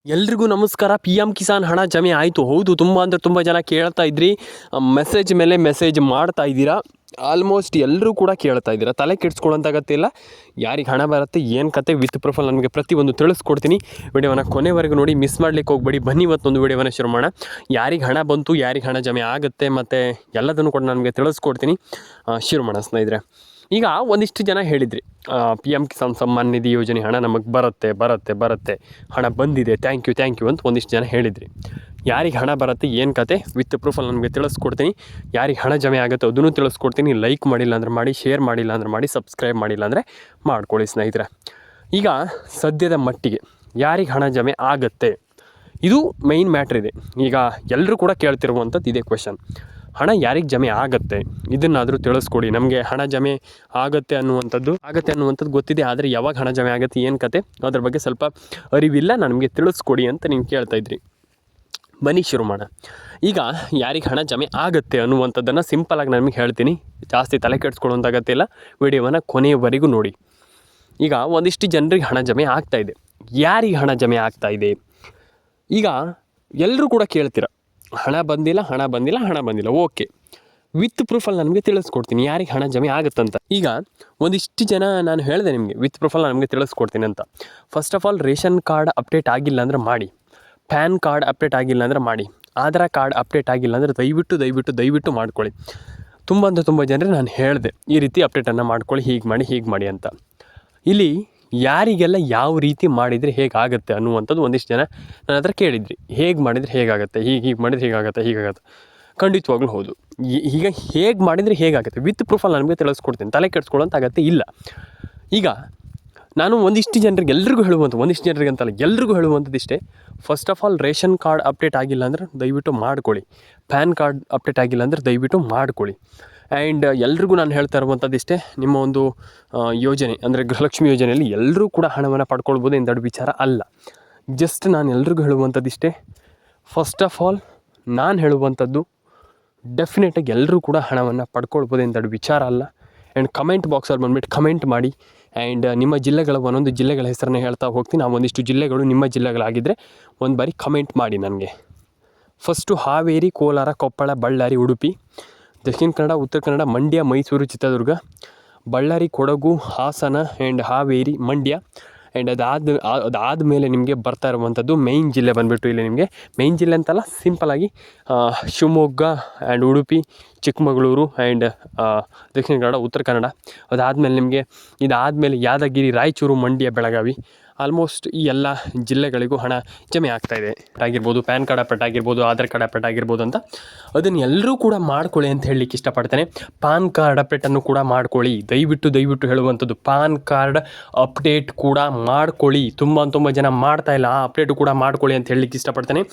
ಎಲ್ರಿಗೂ ನಮಸ್ಕಾರ. P M Kisan ಹಣ ಜಮೆ ಆಯಿತು. ಹೌದು, ತುಂಬ ಅಂದರೆ ತುಂಬ ಜನ ಕೇಳ್ತಾ ಇದ್ರಿ, ಮೆಸೇಜ್ ಮೇಲೆ ಮೆಸೇಜ್ ಮಾಡ್ತಾ ಇದ್ದೀರಾ. ಆಲ್ಮೋಸ್ಟ್ ಎಲ್ಲರೂ ಕೂಡ ಕೇಳ್ತಾ ಇದ್ದೀರಾ. ತಲೆ ಕೆಡ್ಸ್ಕೊಳ್ಳೋಂತಾಗತ್ತಿಲ್ಲ. ಯಾರಿಗೆ ಹಣ ಬರುತ್ತೆ, ಏನು ಕತೆ, ವಿತ್ ಪ್ರೂಫಲ್ಲಿ ನನಗೆ ಪ್ರತಿಯೊಂದು ತಿಳಿಸ್ಕೊಡ್ತೀನಿ. ವಿಡಿಯೋನ ಕೊನೆವರೆಗೂ ನೋಡಿ, ಮಿಸ್ ಮಾಡ್ಲಿಕ್ಕೆ ಹೋಗ್ಬೇಡಿ. ಬನ್ನಿ ಇವತ್ತೊಂದು ವಿಡಿಯೋನ ಶುರು ಮಾಡೋಣ. ಯಾರಿಗೆ ಹಣ ಬಂತು, ಯಾರಿಗೆ ಹಣ ಜಮೆ ಆಗುತ್ತೆ ಮತ್ತು ಎಲ್ಲದನ್ನು ಕೂಡ ನನಗೆ ತಿಳಿಸ್ಕೊಡ್ತೀನಿ. ಶುರು ಮಾಡೋಣ ಸ್ನೇಹಿತರೆ. ಈಗ ಒಂದಿಷ್ಟು ಜನ ಹೇಳಿದ್ರಿ, ಪಿ ಎಮ್ ಕಿಸಾನ್ ಸಮ್ಮಾನ್ ನಿಧಿ ಯೋಜನೆ ಹಣ ನಮಗೆ ಬರುತ್ತೆ, ಹಣ ಬಂದಿದೆ, ಥ್ಯಾಂಕ್ ಯು ಅಂತ ಒಂದಿಷ್ಟು ಜನ ಹೇಳಿದ್ರಿ. ಯಾರಿಗೆ ಹಣ ಬರುತ್ತೆ, ಏನು ಕತೆ, ವಿತ್ ಪ್ರೂಫಲ್ಲಿ ನಮಗೆ ತಿಳಿಸ್ಕೊಡ್ತೀನಿ. ಯಾರಿಗೆ ಹಣ ಜಮೆ ಆಗುತ್ತೆ ಅದನ್ನು ತಿಳಿಸ್ಕೊಡ್ತೀನಿ. ಲೈಕ್ ಮಾಡಿಲ್ಲ ಅಂದರೆ ಮಾಡಿ, ಶೇರ್ ಮಾಡಿಲ್ಲ ಅಂದರೆ ಮಾಡಿ, ಸಬ್ಸ್ಕ್ರೈಬ್ ಮಾಡಿಲ್ಲ ಅಂದರೆ ಮಾಡ್ಕೊಳ್ಳಿ ಸ್ನೇಹಿತರೆ. ಈಗ ಸದ್ಯದ ಮಟ್ಟಿಗೆ ಯಾರಿಗೆ ಹಣ ಜಮೆ ಆಗುತ್ತೆ, ಇದು ಮೈನ್ ಮ್ಯಾಟ್ರ್ ಇದೆ. ಈಗ ಎಲ್ಲರೂ ಕೂಡ ಕೇಳ್ತಿರುವಂಥದ್ದು ಇದೇ ಕ್ವೆಶನ್. ಹಣ ಯಾರಿಗೆ ಜಮೆ ಆಗುತ್ತೆ, ಇದನ್ನಾದರೂ ತಿಳಿಸ್ಕೊಡಿ. ನಮಗೆ ಹಣ ಜಮೆ ಆಗುತ್ತೆ ಅನ್ನುವಂಥದ್ದು ಗೊತ್ತಿದೆ, ಆದರೆ ಯಾವಾಗ ಹಣ ಜಮೆ ಆಗುತ್ತೆ, ಏನು ಕತೆ, ಅದ್ರ ಬಗ್ಗೆ ಸ್ವಲ್ಪ ಅರಿವಿಲ್ಲ, ನನಗೆ ತಿಳಿಸ್ಕೊಡಿ ಅಂತ ನೀವು ಕೇಳ್ತಾಯಿದ್ರಿ. ಬನ್ನಿ ಶುರು ಮಾಡೋಣ. ಈಗ ಯಾರಿಗೆ ಹಣ ಜಮೆ ಆಗುತ್ತೆ ಅನ್ನುವಂಥದ್ದನ್ನು ಸಿಂಪಲಾಗಿ ನಾನು ನಿಮಗೆ ಹೇಳ್ತೀನಿ. ಜಾಸ್ತಿ ತಲೆ ಕೆಡಿಸ್ಕೊಳ್ಳೋಂತಾಗತ್ತೆ ಇಲ್ಲ. ವಿಡಿಯೋವನ್ನು ಕೊನೆಯವರೆಗೂ ನೋಡಿ. ಈಗ ಒಂದಿಷ್ಟು ಜನರಿಗೆ ಹಣ ಜಮೆ ಆಗ್ತಾಯಿದೆ. ಯಾರಿಗೆ ಹಣ ಜಮೆ ಆಗ್ತಾಯಿದೆ, ಈಗ ಎಲ್ಲರೂ ಕೂಡ ಕೇಳ್ತೀರ, ಹಣ ಬಂದಿಲ್ಲ. ಓಕೆ, ವಿತ್ ಪ್ರೂಫಲ್ಲಿ ನನಗೆ ತಿಳಿಸ್ಕೊಡ್ತೀನಿ ಯಾರಿಗೆ ಹಣ ಜಮೆ ಆಗುತ್ತಂತ. ಈಗ ಒಂದಿಷ್ಟು ಜನ ನಾನು ಹೇಳಿದೆ ನಿಮಗೆ, ವಿತ್ ಪ್ರೂಫಲ್ಲಿ ನಮಗೆ ತಿಳಿಸ್ಕೊಡ್ತೀನಿ ಅಂತ. First of all, ration card update ಆಗಿಲ್ಲ ಅಂದರೆ ಮಾಡಿ, ಪ್ಯಾನ್ ಕಾರ್ಡ್ ಅಪ್ಡೇಟ್ ಆಗಿಲ್ಲ ಅಂದರೆ ಮಾಡಿ, ಆಧಾರ್ ಕಾರ್ಡ್ ಅಪ್ಡೇಟ್ ಆಗಿಲ್ಲ ಅಂದರೆ ದಯವಿಟ್ಟು ಮಾಡ್ಕೊಳ್ಳಿ. ತುಂಬ ಜನರಿಗೆ ನಾನು ಹೇಳಿದೆ, ಈ ರೀತಿ ಅಪ್ಡೇಟನ್ನು ಮಾಡ್ಕೊಳ್ಳಿ, ಹೀಗೆ ಮಾಡಿ ಅಂತ. ಇಲ್ಲಿ ಯಾರಿಗೆಲ್ಲ ಯಾವ ರೀತಿ ಮಾಡಿದರೆ ಹೇಗಾಗುತ್ತೆ ಅನ್ನುವಂಥದ್ದು ಒಂದಿಷ್ಟು ಜನ ನನ್ನ ಹತ್ರ ಕೇಳಿದ್ರಿ. ಹೇಗೆ ಮಾಡಿದರೆ ಹೇಗಾಗುತ್ತೆ, ಹೀಗೆ ಮಾಡಿದರೆ ಹೀಗಾಗುತ್ತೆ. ಖಂಡಿತವಾಗ್ಲೂ ಹೌದು. ಈಗ ಹೇಗೆ ಮಾಡಿದರೆ ಹೇಗಾಗುತ್ತೆ, ವಿತ್ ಪ್ರೂಫಲ್ಲಿ ನನಗೆ ತಿಳಿಸ್ಕೊಡ್ತೀನಿ. ತಲೆ ಕೆಡಿಸ್ಕೊಳ್ಳೋಂಥ ಅಗತ್ಯ ಇಲ್ಲ. ಈಗ ನಾನು ಒಂದಿಷ್ಟು ಜನರಿಗೆ, ಒಂದಿಷ್ಟು ಜನರಿಗೆ ಅಂತಲ್ಲ, ಎಲ್ರಿಗೂ ಹೇಳುವಂಥದ್ದು ಇಷ್ಟೇ. First of all, ration card update ಆಗಿಲ್ಲ ಅಂದರೆ ದಯವಿಟ್ಟು ಮಾಡ್ಕೊಳ್ಳಿ. ಪ್ಯಾನ್ ಕಾರ್ಡ್ ಅಪ್ಡೇಟ್ ಆಗಿಲ್ಲ ಅಂದರೆ ದಯವಿಟ್ಟು ಮಾಡ್ಕೊಳ್ಳಿ. ಆ್ಯಂಡ್ ಎಲ್ರಿಗೂ ನಾನು ಹೇಳ್ತಾ ಇರುವಂಥದ್ದು ಇಷ್ಟೇ, ನಿಮ್ಮ ಒಂದು ಯೋಜನೆ ಅಂದರೆ ಗೃಹಲಕ್ಷ್ಮಿ ಯೋಜನೆಯಲ್ಲಿ ಎಲ್ಲರೂ ಕೂಡ ಹಣವನ್ನು ಪಡ್ಕೊಳ್ಬೋದು, ಏನು ದೊಡ್ಡ ವಿಚಾರ ಅಲ್ಲ. ಜಸ್ಟ್ ನಾನು ಎಲ್ರಿಗೂ ಹೇಳುವಂಥದ್ದು ಇಷ್ಟೇ. ಫಸ್ಟ್ ಆಫ್ ಆಲ್, ನಾನು ಹೇಳುವಂಥದ್ದು ಡೆಫಿನೆಟಾಗಿ ಎಲ್ಲರೂ ಕೂಡ ಹಣವನ್ನು ಪಡ್ಕೊಳ್ಬೋದು, ಏನು ದೊಡ್ಡ ವಿಚಾರ ಅಲ್ಲ. ಆ್ಯಂಡ್ ಕಮೆಂಟ್ ಬಾಕ್ಸಲ್ಲಿ ಬಂದುಬಿಟ್ಟು ಕಮೆಂಟ್ ಮಾಡಿ. ಆ್ಯಂಡ್ ನಿಮ್ಮ ಒಂದೊಂದು ಜಿಲ್ಲೆಗಳ ಹೆಸರನ್ನ ಹೇಳ್ತಾ ಹೋಗ್ತೀನಿ. ಆ ಒಂದಿಷ್ಟು ಜಿಲ್ಲೆಗಳು ನಿಮ್ಮ ಜಿಲ್ಲೆಗಳಾಗಿದ್ದರೆ ಒಂದು ಬಾರಿ ಕಮೆಂಟ್ ಮಾಡಿ ನನಗೆ. First Haveri, Kolar, Koppal, Ballari, Udupi, Dakshina Kannada, Uttara Kannada, Mandya, Mysuru, Chitradurga, Ballari, Kodagu, Hassan and Haveri, Mandya. And ಅದಾದಮೇಲೆ ನಿಮಗೆ ಬರ್ತಾ ಇರುವಂಥದ್ದು ಮೈನ್ ಜಿಲ್ಲೆ ಬಂದುಬಿಟ್ಟು, ಇಲ್ಲಿ ನಿಮಗೆ ಮೈನ್ ಜಿಲ್ಲೆ ಅಂತಲ್ಲ, ಸಿಂಪಲಾಗಿ ಶಿವಮೊಗ್ಗ ಆ್ಯಂಡ್ ಉಡುಪಿ, ಚಿಕ್ಕಮಗಳೂರು ಆ್ಯಂಡ್ ದಕ್ಷಿಣ ಕನ್ನಡ, ಉತ್ತರ ಕನ್ನಡ. ಇದಾದಮೇಲೆ ಯಾದಗಿರಿ, ರಾಯಚೂರು, ಮಂಡ್ಯ, ಬೆಳಗಾವಿ. ಆಲ್ಮೋಸ್ಟ್ ಈ ಎಲ್ಲ ಜಿಲ್ಲೆಗಳಿಗೂ ಹಣ ಜಮೆ ಆಗ್ತಾಯಿದೆ. ಆಗಿರ್ಬೋದು, ಪ್ಯಾನ್ ಕಾರ್ಡ್ ಅಪ್ಡೇಟ್ ಆಗಿರ್ಬೋದು, ಆಧಾರ್ ಕಾರ್ಡ್ ಅಪ್ಡೇಟ್ ಆಗಿರ್ಬೋದು ಅಂತ. ಅದನ್ನು ಎಲ್ಲರೂ ಕೂಡ ಮಾಡ್ಕೊಳ್ಳಿ ಅಂತ ಹೇಳಲಿಕ್ಕೆ ಇಷ್ಟಪಡ್ತೇನೆ. ಪಾನ್ ಕಾರ್ಡ್ ಅಪ್ಡೇಟನ್ನು ಕೂಡ ಮಾಡ್ಕೊಳ್ಳಿ. ದಯವಿಟ್ಟು ಹೇಳುವಂಥದ್ದು, ಪಾನ್ ಕಾರ್ಡ್ ಅಪ್ಡೇಟ್ ಕೂಡ ಮಾಡ್ಕೊಳ್ಳಿ. ತುಂಬ ಜನ ಮಾಡ್ತಾ ಇಲ್ಲ, ಆ ಅಪ್ಡೇಟು ಕೂಡ ಮಾಡ್ಕೊಳ್ಳಿ ಅಂತ ಹೇಳಲಿಕ್ಕೆ ಇಷ್ಟಪಡ್ತೇನೆ.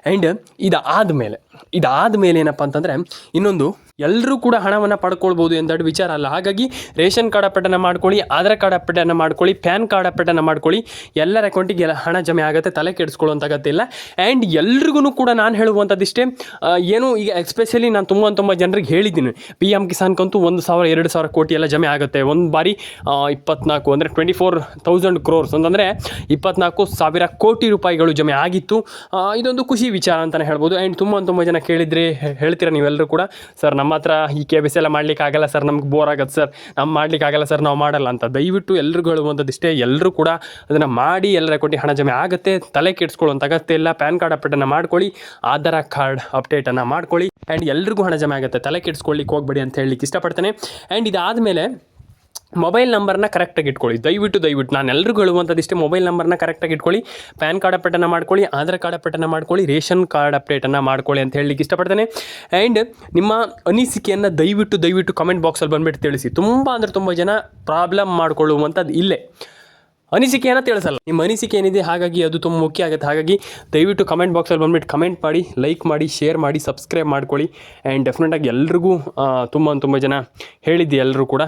ಆ್ಯಂಡ್ ಇದಾದಮೇಲೆ ಏನಪ್ಪ ಅಂತಂದರೆ, ಇನ್ನೊಂದು, ಎಲ್ಲರೂ ಕೂಡ ಹಣವನ್ನು ಪಡ್ಕೊಳ್ಬೋದು ಎಂದಷ್ಟು ವಿಚಾರ ಅಲ್ಲ. ಹಾಗಾಗಿ ರೇಷನ್ ಕಾರ್ಡ್ ಅಪ್ಡೇಟನ್ನು ಮಾಡ್ಕೊಳ್ಳಿ, ಆಧಾರ್ ಕಾರ್ಡ್ ಅಪ್ಡೇಟನ್ನು ಮಾಡ್ಕೊಳ್ಳಿ, ಪ್ಯಾನ್ ಕಾರ್ಡ್ ಅಪ್ಡೇಟನ್ನು ಮಾಡ್ಕೊಳ್ಳಿ. ಎಲ್ಲರ ಅಕೌಂಟಿಗೆ ಹಣ ಜಮೆ ಆಗುತ್ತೆ, ತಲೆ ಕೆಡಿಸ್ಕೊಳ್ಳೋಂಥ ಅಗತ್ಯ ಇಲ್ಲ. ಆ್ಯಂಡ್ ಎಲ್ರಿಗೂ ಕೂಡ ನಾನು ಹೇಳುವಂಥದ್ದು ಇಷ್ಟೇ. ಏನು ಈಗ ಎಸ್ಪೆಷಲಿ ನಾನು ತುಂಬ ಜನರಿಗೆ ಹೇಳಿದ್ದೀನಿ, ಪಿ ಎಮ್ ಕಿಸಾನ್ಗಂತೂ 1,000-2,000 ಕೋಟಿ ಎಲ್ಲ ಜಮೆ ಆಗುತ್ತೆ. ಒಂದು ಬಾರಿ 24 ಅಂದರೆ 24,000 crores ಅಂತಂದರೆ 24,000 ಕೋಟಿ ರೂಪಾಯಿಗಳು ಜಮೆ ಆಗಿತ್ತು. ಇದೊಂದು ಖುಷಿ ವಿಚಾರ ಅಂತಲೇ ಹೇಳ್ಬೋದು. ಆ್ಯಂಡ್ ತುಂಬ ಜನ ಹೇಳ್ತೀರ ನೀವೆಲ್ಲರೂ ಕೂಡ, ಸರ್ ನಮ್ಮ ಹತ್ರ ಈ KYC ಎಲ್ಲ ಮಾಡ್ಲಿಕ್ಕೆ ಆಗಲ್ಲ ಸರ್, ನಮ್ಗೆ ಬೋರ್ ಆಗುತ್ತೆ ಸರ್, ಮಾಡ್ಲಿಕ್ಕೆ ಆಗಲ್ಲ ಸರ್, ನಾವು ಮಾಡಲ್ಲ ಅಂತ. ದಯವಿಟ್ಟು ಎಲ್ರಿಗೂ ಹೇಳುವಂಥದ್ದು ಇಷ್ಟೇ, ಎಲ್ಲರೂ ಕೂಡ ಅದನ್ನು ಮಾಡಿ, ಎಲ್ಲರ ಅಕೌಂಟಿಗೆ ಹಣ ಜಮೆ ಆಗುತ್ತೆ, ತಲೆ ಕೆಡಿಸ್ಕೊಳ್ಳೋಂಥ ಅಗತ್ಯ ಇಲ್ಲ. ಪ್ಯಾನ್ ಕಾರ್ಡ್ ಅಪ್ಡೇಟನ್ನು ಮಾಡ್ಕೊಳ್ಳಿ, ಆಧಾರ್ ಕಾರ್ಡ್ ಅಪ್ಡೇಟನ್ನು ಮಾಡ್ಕೊಳ್ಳಿ. ಆ್ಯಂಡ್ ಎಲ್ರಿಗೂ ಹಣ ಜಮೆ ಆಗುತ್ತೆ, ತಲೆ ಕೆಡಿಸ್ಕೊಳ್ಳಿಕ್ಕೆ ಹೋಗ್ಬೇಡಿ ಅಂತ ಹೇಳಲಿಕ್ಕೆ ಇಷ್ಟಪಡ್ತೇನೆ. ಆ್ಯಂಡ್ ಇದಾದಮೇಲೆ ಮೊಬೈಲ್ ನಂಬರ್ನ ಕರೆಕ್ಟಾಗಿ ಇಟ್ಕೊಳ್ಳಿ. ದಯವಿಟ್ಟು ನಾನು ಎಲ್ರಿಗೂ ಹೇಳುವಂಥದ್ದು ಇಷ್ಟೇ, ಮೊಬೈಲ್ ನಂಬರ್ನ ಕರೆಕ್ಟಾಗಿ ಇಟ್ಕೊಳ್ಳಿ. ಪ್ಯಾನ್ ಕಾರ್ಡ್ ಅಪ್ಡೇಟನ್ನು ಮಾಡ್ಕೊಳ್ಳಿ, ಆಧಾರ್ ಕಾರ್ಡ್ ಅಪ್ಡೇಟನ್ನು ಮಾಡ್ಕೊಳ್ಳಿ, ರೇಷನ್ ಕಾರ್ಡ್ ಅಪ್ಡೇಟನ್ನು ಮಾಡ್ಕೊಳ್ಳಿ ಅಂತ ಹೇಳಲಿಕ್ಕೆ ಇಷ್ಟಪಡ್ತೇನೆ. ಆ್ಯಂಡ್ ನಿಮ್ಮ ಅನಿಸಿಕೆಯನ್ನು ದಯವಿಟ್ಟು ಕಮೆಂಟ್ ಬಾಕ್ಸಲ್ಲಿ ಬಂದುಬಿಟ್ಟು ತಿಳಿಸಿ. ತುಂಬ ಜನ ಪ್ರಾಬ್ಲಮ್ ಮಾಡ್ಕೊಳ್ಳುವಂಥದ್ದು ಇಲ್ಲೇ, ಅನಿಸಿಕೆಯನ್ನು ತಿಳಿಸಲ್ಲ. ನಿಮ್ಮ ಅನಿಸಿಕೆ ಏನಿದೆ, ಹಾಗಾಗಿ ಅದು ತುಂಬ ಮುಖ್ಯ ಆಗುತ್ತೆ. ಹಾಗಾಗಿ ದಯವಿಟ್ಟು ಕಮೆಂಟ್ ಬಾಕ್ಸಲ್ಲಿ ಬಂದುಬಿಟ್ಟು ಕಮೆಂಟ್ ಮಾಡಿ, ಲೈಕ್ ಮಾಡಿ, ಶೇರ್ ಮಾಡಿ, ಸಬ್ಸ್ಕ್ರೈಬ್ ಮಾಡ್ಕೊಳ್ಳಿ. ಆ್ಯಂಡ್ ಡೆಫಿನೆಟಾಗಿ ಎಲ್ರಿಗೂ ತುಂಬ ಜನ ಹೇಳಿದ್ದೆ, ಎಲ್ಲರೂ ಕೂಡ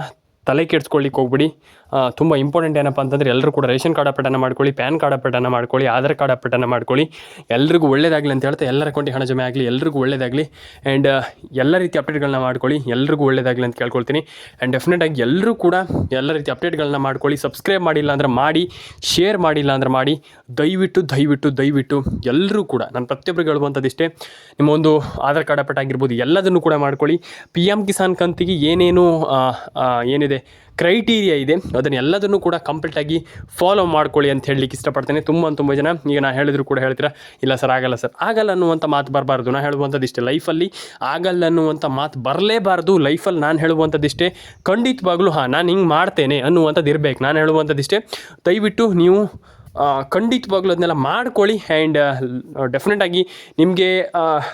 ತಲೆ ಕೆಡಿಸ್ಕೊಳ್ಳಿಕ್ಕೆ ಹೋಗ್ಬಿಡಿ. ತುಂಬ ಇಂಪಾರ್ಟೆಂಟ್ ಏನಪ್ಪ ಅಂತಂದರೆ ಎಲ್ಲರೂ ಕೂಡ ರೇಷನ್ ಕಾರ್ಡ್ ಅಪ್ಡೇಟನ್ನು ಮಾಡ್ಕೊಳ್ಳಿ, ಪ್ಯಾನ್ ಕಾರ್ಡ್ ಅಪ್ಡೇಟನ್ನು ಮಾಡ್ಕೊಳ್ಳಿ, ಆಧಾರ್ ಕಾರ್ಡ್ ಅಪ್ಡೇಟನ್ನು ಮಾಡ್ಕೊಳ್ಳಿ. ಎಲ್ರಿಗೂ ಒಳ್ಳೇದಾಗಲಿ ಅಂತ ಹೇಳ್ತಾ ಎಲ್ಲರ ಅಕೌಂಟಿಗೆ ಹಣ ಜಮೆ ಆಗಲಿ, ಎಲ್ರಿಗೂ ಒಳ್ಳೇದಾಗಲಿ. ಆ್ಯಂಡ್ ಎಲ್ಲ ರೀತಿ ಅಪ್ಡೇಟ್ಗಳನ್ನ ಮಾಡ್ಕೊಳ್ಳಿ, ಎಲ್ರಿಗೂ ಒಳ್ಳೇದಾಗಲಿ ಅಂತ ಕೇಳ್ಕೊಳ್ತೀನಿ. ಆ್ಯಂಡ್ ಡೆಫಿನೆಟಾಗಿ ಎಲ್ಲರೂ ಕೂಡ ಎಲ್ಲ ರೀತಿ ಅಪ್ಡೇಟ್ಗಳನ್ನ ಮಾಡ್ಕೊಳ್ಳಿ. ಸಬ್ಸ್ಕ್ರೈಬ್ ಮಾಡಿಲ್ಲ ಅಂದರೆ ಮಾಡಿ, ಶೇರ್ ಮಾಡಿಲ್ಲ ಅಂದರೆ ಮಾಡಿ. ದಯವಿಟ್ಟು ಎಲ್ಲರೂ ಕೂಡ ನಾನು ಪ್ರತಿಯೊಬ್ಬರಿಗೆ ಹೇಳುವಂಥದ್ದಿಷ್ಟೇ, ನಿಮ್ಮ ಒಂದು ಆಧಾರ್ ಕಾರ್ಡ್ ಅಪ್ಡೇಟ್ ಆಗಿರ್ಬೋದು ಎಲ್ಲದನ್ನು ಕೂಡ ಮಾಡ್ಕೊಳ್ಳಿ. PM ಕಿಸಾನ್ ಕಂತಿಗೆ ಏನೇನು ಏನಿದೆ ಕ್ರೈಟೀರಿಯಾ ಇದೆ ಅದನ್ನು ಎಲ್ಲದನ್ನು ಕೂಡ ಕಂಪ್ಲೀಟಾಗಿ ಫಾಲೋ ಮಾಡ್ಕೊಳ್ಳಿ ಅಂತ ಹೇಳಲಿಕ್ಕೆ ಇಷ್ಟಪಡ್ತೇನೆ. ತುಂಬ ಜನ ಈಗ ನಾನು ಹೇಳಿದ್ರು ಕೂಡ ಹೇಳ್ತೀರಾ, ಇಲ್ಲ ಸರ್ ಆಗಲ್ಲ ಅನ್ನುವಂಥ ಮಾತು ಬರಬಾರ್ದು. ನಾನು ಹೇಳುವಂಥದ್ದಿಷ್ಟೇ, ಲೈಫಲ್ಲಿ ಆಗಲ್ಲ ಅನ್ನುವಂಥ ಮಾತು ಬರಲೇಬಾರ್ದು. ಲೈಫಲ್ಲಿ ನಾನು ಹೇಳುವಂಥದ್ದಿಷ್ಟೇ, ಖಂಡಿತವಾಗ್ಲೂ ನಾನು ಹಿಂಗೆ ಮಾಡ್ತೇನೆ ಅನ್ನುವಂಥದ್ದು ಇರಬೇಕು. ನಾನು ಹೇಳುವಂಥದ್ದಿಷ್ಟೇ, ದಯವಿಟ್ಟು ನೀವು ಖಂಡಿತವಾಗ್ಲೂ ಅದನ್ನೆಲ್ಲ ಮಾಡ್ಕೊಳ್ಳಿ. ಆ್ಯಂಡ್ ಡೆಫಿನೆಟಾಗಿ ನಿಮಗೆ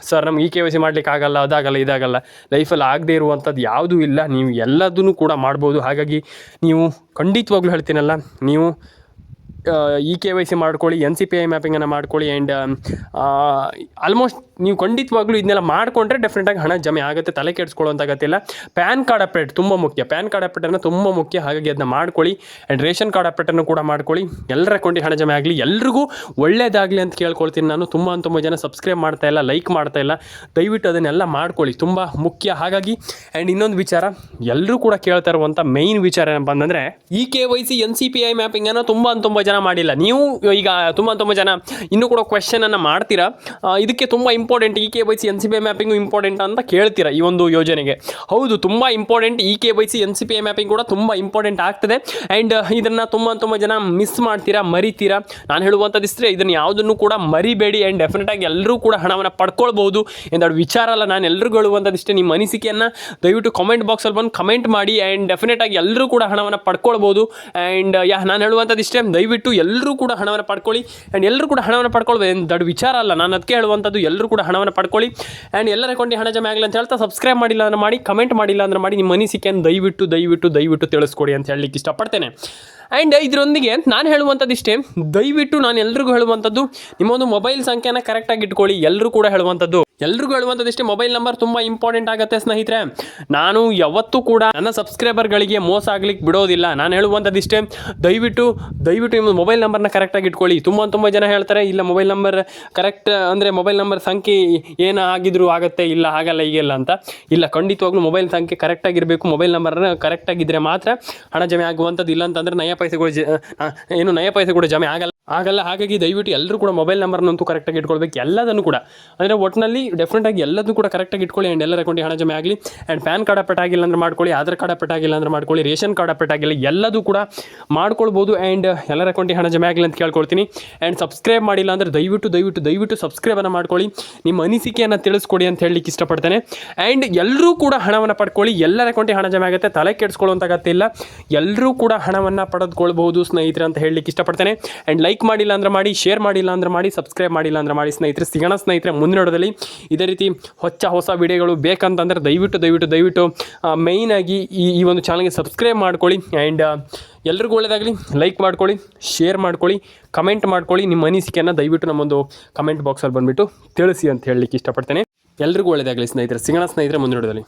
ಸರ್ ನಮ್ಗೆ KYC ಮಾಡಲಿಕ್ಕೆ ಆಗಲ್ಲ, ಅದಾಗಲ್ಲ, ಇದಾಗಲ್ಲ, ಲೈಫಲ್ಲಿ ಆಗದೇ ಇರುವಂಥದ್ದು ಯಾವುದೂ ಇಲ್ಲ. ನೀವು ಎಲ್ಲದನ್ನು ಕೂಡ ಮಾಡ್ಬೋದು. ಹಾಗಾಗಿ ನೀವು ಖಂಡಿತವಾಗ್ಲೂ ಹೇಳ್ತೀನಲ್ಲ, ನೀವು KYC ಮಾಡ್ಕೊಳ್ಳಿ, NCPI ಮ್ಯಾಪಿಂಗನ್ನು ಮಾಡ್ಕೊಳ್ಳಿ. ಆ್ಯಂಡ್ ಆಲ್ಮೋಸ್ಟ್ ನೀವು ಖಂಡಿತವಾಗ್ಲೂ ಇದನ್ನೆಲ್ಲ ಮಾಡಿಕೊಂಡ್ರೆ ಡೆಫಿನೆಟಾಗಿ ಹಣ ಜಮೆ ಆಗುತ್ತೆ, ತಲೆ ಕೆಡಿಸ್ಕೊಳ್ಳೋಂಥ ಅಗತ್ಯ. ಪ್ಯಾನ್ ಕಾರ್ಡ್ ಅಪ್ಡೇಟ್ ತುಂಬ ಮುಖ್ಯ, ಪ್ಯಾನ್ ಕಾರ್ಡ್ ಅಪ್ಡೇಟನ್ನು ತುಂಬ ಮುಖ್ಯ. ಹಾಗಾಗಿ ಅದನ್ನ ಮಾಡ್ಕೊಳ್ಳಿ. ಆ್ಯಂಡ್ ರೇಷನ್ ಕಾರ್ಡ್ ಅಪ್ಡೇಟನ್ನು ಕೂಡ ಮಾಡ್ಕೊಳ್ಳಿ. ಎಲ್ಲರ ಅಕೌಂಟಿಗೆ ಹಣ ಜಮೆ ಆಗಲಿ, ಎಲ್ರಿಗೂ ಒಳ್ಳೇದಾಗಲಿ ಅಂತ ಕೇಳ್ಕೊಳ್ತೀನಿ ನಾನು. ತುಂಬ ಜನ ಸಬ್ಸ್ಕ್ರೈಬ್ ಮಾಡ್ತಾಯಿಲ್ಲ, ಲೈಕ್ ಮಾಡ್ತಾಯಿಲ್ಲ. ದಯವಿಟ್ಟು ಅದನ್ನೆಲ್ಲ ಮಾಡ್ಕೊಳ್ಳಿ, ತುಂಬ ಮುಖ್ಯ. ಹಾಗಾಗಿ ಆ್ಯಂಡ್ ಇನ್ನೊಂದು ವಿಚಾರ, ಎಲ್ಲರೂ ಕೂಡ ಕೇಳ್ತಾ ಇರುವಂಥ ಮೇಯ್ನ್ ವಿಚಾರ ಏನಪ್ಪ ಅಂತಂದರೆ, KYC NCPI ಮ್ಯಾಪಿಂಗನ್ನು ತುಂಬ ಜನ ಮಾಡಿಲ್ಲ. ನೀವು ಈಗ ತುಂಬ ಜನ ಇನ್ನೂ ಕೂಡ ಕ್ವೆಶ್ಚನನ್ನು ಮಾಡ್ತೀರಾ, ಇದಕ್ಕೆ ತುಂಬ important KYC NCPI mapping important ಅಂತ ಕೇಳ್ತೀರಾ ಈ ಒಂದು ಯೋಜನೆಗೆ. ಹೌದು, ತುಂಬ ಇಂಪಾರ್ಟೆಂಟ್. KYC NCPI ಮ್ಯಾಪಿಂಗ್ ಕೂಡ ತುಂಬ ಇಂಪಾರ್ಟೆಂಟ್ ಆಗ್ತದೆ. ಆ್ಯಂಡ್ ಇದನ್ನು ತುಂಬ ಜನ ಮಿಸ್ ಮಾಡ್ತೀರಾ, ಮರಿತೀರಾ. ನಾನು ಹೇಳುವಂಥದ್ದಿಷ್ಟೇ, ಇದನ್ನು ಯಾವುದನ್ನು ಕೂಡ ಮರಿಬೇಡಿ. ಆ್ಯಂಡ್ ಡೆಫಿನೆಟಾಗಿ ಎಲ್ಲರೂ ಕೂಡ ಹಣವನ್ನು ಪಡ್ಕೊಳ್ಬೋದು ಎಂದಾಡು ವಿಚಾರ ಅಲ್ಲ. ನಾನು ಎಲ್ರಿಗೂ ಹೇಳುವಂಥದ್ದಿಷ್ಟೇ, ನಿಮ್ಮ ಅನಿಸಿಕೆಯನ್ನು ದಯವಿಟ್ಟು ಕಾಮೆಂಟ್ ಬಾಕ್ಸಲ್ಲಿ ಬಂದು ಕಮೆಂಟ್ ಮಾಡಿ. ಆ್ಯಂಡ್ ಡೆಫಿನೆಟಾಗಿ ಎಲ್ಲರೂ ಕೂಡ ಹಣವನ್ನು ಪಡ್ಕೊಳ್ಬೋದು. ಆ್ಯಂಡ್ ನಾನು ಹೇಳುವಂಥದ್ದಿಷ್ಟೇ, ದಯವಿಟ್ಟು ಎಲ್ಲರೂ ಕೂಡ ಹಣವನ್ನು ಪಡ್ಕೊಳ್ಳಿ. ಆ್ಯಂಡ್ ಎಲ್ಲರೂ ಕೂಡ ಹಣವನ್ನು ಪಡ್ಕೊಳ್ಬೇಕು ಏನು ದೊಡ್ಡ ವಿಚಾರ ಅಲ್ಲ. ನಾನು ಅದಕ್ಕೆ ಹೇಳುವಂಥದ್ದು, ಎಲ್ಲರೂ ಕೂಡ ಹಣವನ್ನು ಪಡ್ಕೊಳ್ಳಿ. ಆ್ಯಂಡ್ ಎಲ್ಲರ ಅಕೌಂಟಿಗೆ ಹಣ ಜಮೆ ಆಗಲಿ ಅಂತ ಹೇಳ್ತಾ, ಸಬ್ಸ್ಕ್ರೈಬ್ ಮಾಡಿಲ್ಲ ಅಂದ್ರೆ ಮಾಡಿ, ಕಮೆಂಟ್ ಮಾಡಿಲ್ಲ ಅಂದ್ರೆ ಮಾಡಿ. ನಿಮ್ಮ ಅನಿಸಿಕೆಯನ್ನು ದಯವಿಟ್ಟು ತಿಳಿಸ್ಕೊಡಿ ಅಂತ ಹೇಳಲಿಕ್ಕೆ ಇಷ್ಟಪಡ್ತೇನೆ. ಆ್ಯಂಡ್ ಇದರೊಂದಿಗೆ ನಾನು ಹೇಳುವಂಥದ್ದಿಷ್ಟೇ, ದಯವಿಟ್ಟು ನಾನು ಎಲ್ರಿಗೂ ಹೇಳುವಂಥದ್ದು, ನಿಮ್ಮೊಂದು ಮೊಬೈಲ್ ಸಂಖ್ಯೆನ ಕರೆಕ್ಟಾಗಿ ಇಟ್ಕೊಳ್ಳಿ. ಎಲ್ಲರೂ ಕೂಡ ಎಲ್ರಿಗೂ ಹೇಳುವಂಥದ್ದಿಷ್ಟೇ, ಮೊಬೈಲ್ ನಂಬರ್ ತುಂಬ ಇಂಪಾರ್ಟೆಂಟ್ ಆಗುತ್ತೆ ಸ್ನೇಹಿತರೆ. ನಾನು ಯಾವತ್ತೂ ಕೂಡ ನನ್ನ ಸಬ್ಸ್ಕ್ರೈಬರ್ಗಳಿಗೆ ಮೋಸ ಆಗ್ಲಿಕ್ಕೆ ಬಿಡೋದಿಲ್ಲ. ನಾನು ಹೇಳುವಂಥದ್ದಿಷ್ಟೇ, ದಯವಿಟ್ಟು ನಿಮ್ಮ ಮೊಬೈಲ್ ನಂಬರ್ನ ಕರೆಕ್ಟಾಗಿ ಇಟ್ಕೊಳ್ಳಿ. ತುಂಬ ಜನ ಹೇಳ್ತಾರೆ, ಇಲ್ಲ ಮೊಬೈಲ್ ನಂಬರ್ ಕರೆಕ್ಟ್ ಅಂದರೆ ಮೊಬೈಲ್ ನಂಬರ್ ಸಂಖ್ಯೆ ಏನು ಆಗಿದ್ರು ಆಗುತ್ತೆ, ಇಲ್ಲ ಆಗಲ್ಲ ಈಗೆಲ್ಲ ಅಂತ. ಇಲ್ಲ, ಖಂಡಿತವಾಗ್ಲೂ ಮೊಬೈಲ್ ಸಂಖ್ಯೆ ಕರೆಕ್ಟಾಗಿರಬೇಕು. ಮೊಬೈಲ್ ನಂಬರ್ನ ಕರೆಕ್ಟಾಗಿದ್ದರೆ ಮಾತ್ರ ಹಣ ಜಮೆ ಆಗುವಂಥದ್ದು. ಇಲ್ಲ ಅಂತಂದರೆ ನಯ ಪೈಸೆ ಕೂಡ ಜಮೆ ಆಗಲ್ಲ. ಹಾಗಾಗಿ ದಯವಿಟ್ಟು ಎಲ್ಲರೂ ಕೂಡ ಮೊಬೈಲ್ ನಂಬರ್ನಂತೂ ಕರೆಕ್ಟಾಗಿ ಇಟ್ಕೊಳ್ಬೇಕು. ಎಲ್ಲದನ್ನು ಕೂಡ ಅಂದರೆ ಒಟ್ಟಿನಲ್ಲಿ ಡೆಫಿನೆಟಾಗಿ ಎಲ್ಲದನ್ನು ಕೂಡ ಕರೆಕ್ಟಾಗಿ ಇಟ್ಕೊಳ್ಳಿ. ಆ್ಯಂಡ್ ಎಲ್ಲರ ಅಕೌಂಟಿಗೆ ಹಣ ಜಮೆ ಆಗಲಿ. ಆ್ಯಂಡ್ ಪ್ಯಾನ್ ಕಾರ್ಡ್ ಅಪ್ಡೇಟ್ ಆಗಿಲ್ಲ ಅಂದ್ರೆ ಮಾಡ್ಕೊಳ್ಳಿ, ಆಧಾರ್ ಕಾರ್ಡ್ ಅಪ್ಡೇಟ್ ಆಗಿಲ್ಲ ಅಂದ್ರೆ ಮಾಡ್ಕೊಳ್ಳಿ, ರೇಷನ್ ಕಾರ್ಡ್ ಅಪ್ಡೇಟ್ ಆಗಿಲ್ಲ, ಎಲ್ಲದೂ ಕೂಡ ಮಾಡ್ಕೊಳ್ಬೋದು. ಆ್ಯಂಡ್ ಎಲ್ಲರ ಅಕೌಂಟಿಗೆ ಹಣ ಜಮೆ ಆಗಲಿ ಅಂತ ಕೇಳ್ಕೊಳ್ತೀನಿ. ಆ್ಯಂಡ್ ಸಬ್ಸ್ಕ್ರೈಬ್ ಮಾಡಿಲ್ಲ ಅಂದರೆ ದಯವಿಟ್ಟು ಸಬ್ಸ್ಕ್ರೈಬನ್ನು ಮಾಡ್ಕೊಳ್ಳಿ. ನಿಮ್ಮ ಅನಿಸಿಕೆಯನ್ನು ತಿಳಿಸ್ಕೊಡಿ ಅಂತ ಹೇಳಲಿಕ್ಕೆ ಇಷ್ಟಪಡ್ತೇನೆ. ಆ್ಯಂಡ್ ಎಲ್ಲರೂ ಕೂಡ ಹಣವನ್ನು ಪಡ್ಕೊಳ್ಳಿ. ಎಲ್ಲರ ಅಕೌಂಟಿಗೆ ಹಣ ಜಮೆ ಆಗುತ್ತೆ, ತಲೆ ಕೆಡಿಸ್ಕೊಳ್ಳುವಂಥ ಅಗತ್ಯ ಇಲ್ಲ. ಎಲ್ಲರೂ ಕೂಡ ಹಣವನ್ನು ಪಡೆದುಕೊಳ್ಬಹುದು ಸ್ನೇಹಿತರೆ ಅಂತ ಹೇಳಲಿಕ್ಕೆ ಇಷ್ಟಪಡ್ತೇನೆ. ಆ್ಯಂಡ್ ಲೈಕ್ ಮಾಡಿಲ್ಲ ಅಂದ್ರೆ ಮಾಡಿ, ಶೇರ್ ಮಾಡಿಲ್ಲ ಅಂದ್ರೆ ಮಾಡಿ, ಸಬ್ಸ್ಕ್ರೈಬ್ ಮಾಡಿಲ್ಲ ಅಂದ್ರೆ ಮಾಡಿ ಸ್ನೇಹಿತರೆ. ಸಿಗೋಣ ಸ್ನೇಹಿತರೆ ಮುಂದಿನೋಡದಲ್ಲಿ. ಇದೇ ರೀತಿ ಹೊಸ ವಿಡಿಯೋಗಳು ಬೇಕಂತಂದರೆ ದಯವಿಟ್ಟು ಮೇಯ್ನಾಗಿ ಈ ಒಂದು ಚಾನಲ್ಗೆ ಸಬ್ಸ್ಕ್ರೈಬ್ ಮಾಡ್ಕೊಳ್ಳಿ. ಆ್ಯಂಡ್ ಎಲ್ರಿಗೂ ಒಳ್ಳೆಯದಾಗಲಿ. ಲೈಕ್ ಮಾಡ್ಕೊಳ್ಳಿ, ಶೇರ್ ಮಾಡ್ಕೊಳ್ಳಿ, ಕಮೆಂಟ್ ಮಾಡ್ಕೊಳ್ಳಿ. ನಿಮ್ಮ ಅನಿಸಿಕೆಯನ್ನು ದಯವಿಟ್ಟು ನಮ್ಮೊಂದು ಕಮೆಂಟ್ ಬಾಕ್ಸಲ್ಲಿ ಬಂದುಬಿಟ್ಟು ತಿಳಿಸಿ ಅಂತ ಹೇಳಲಿಕ್ಕೆ ಇಷ್ಟಪಡ್ತೇನೆ. ಎಲ್ರಿಗೂ ಒಳ್ಳೆಯದಾಗಲಿ ಸ್ನೇಹಿತರೆ. ಸಿಗೋಣ ಸ್ನೇಹಿತರೆ ಮುಂದಿನೋಡದಲ್ಲಿ.